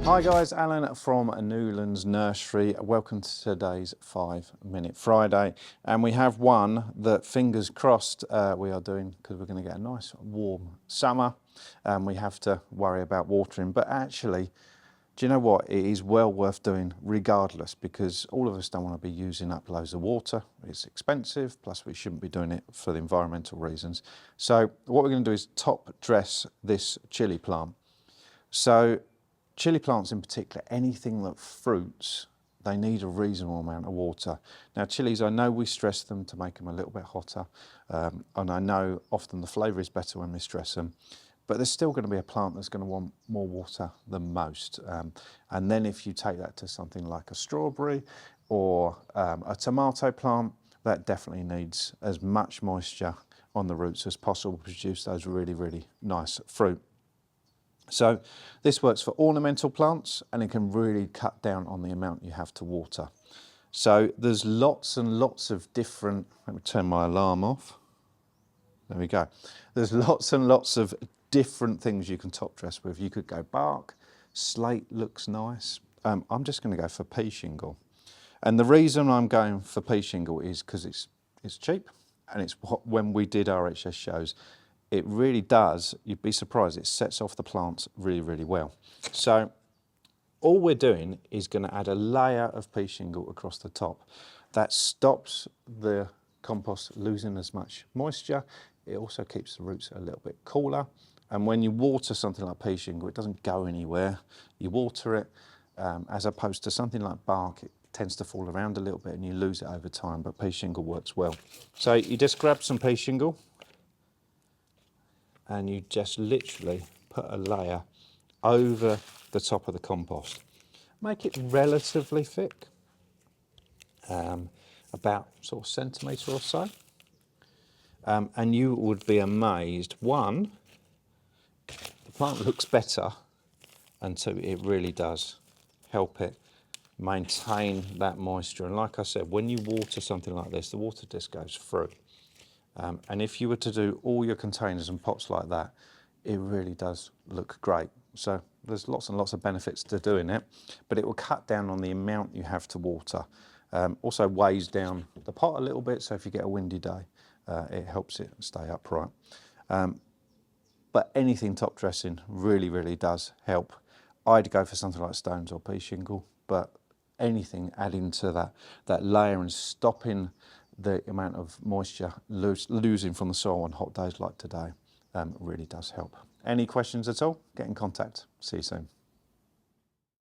Hi guys, Alan from Newlands Nursery. Welcome to today's 5-Minute Friday. And we have one that, fingers crossed, we are doing because we're going to get a nice warm summer. We have to worry about watering, but actually, do you know what? It is well worth doing regardless, because all of us don't want to be using up loads of water. It's expensive, plus we shouldn't be doing it for the environmental reasons. So what we're going to do is top dress this chilli plant. So chilli plants in particular, anything that fruits, they need a reasonable amount of water. Now chilies, I know we stress them to make them a little bit hotter, and I know often the flavour is better when we stress them, but there's still going to be a plant that's going to want more water than most. And then if you take that to something like a strawberry or a tomato plant, that definitely needs as much moisture on the roots as possible to produce those really, really nice fruit. So this works for ornamental plants, and it can really cut down on the amount you have to water. So there's lots and lots of different, let me turn my alarm off. There we go. There's lots and lots of different things you can top dress with. You could go bark, slate looks nice. I'm just going to go for pea shingle. And the reason I'm going for pea shingle is because it's cheap, and it's what, when we did RHS shows, it really does, you'd be surprised, it sets off the plants really, really well. So all we're doing is going to add a layer of pea shingle across the top. That stops the compost losing as much moisture. It also keeps the roots a little bit cooler. And when you water something like pea shingle, it doesn't go anywhere. You water it, as opposed to something like bark, it tends to fall around a little bit and you lose it over time, but pea shingle works well. So you just grab some pea shingle, and you just literally put a layer over the top of the compost. Make it relatively thick, about sort of centimetre or so. And you would be amazed, one, the plant looks better, and two, it really does help it maintain that moisture. And like I said, when you water something like this, the water just goes through. And if you were to do all your containers and pots like that, it really does look great. So there's lots and lots of benefits to doing it, but it will cut down on the amount you have to water. Also weighs down the pot a little bit, so if you get a windy day, it helps it stay upright. But anything top dressing really, really does help. I'd go for something like stones or pea shingle, but anything adding to that layer and stopping the amount of moisture losing from the soil on hot days like today really does help. Any questions at all? Get in contact. See you soon.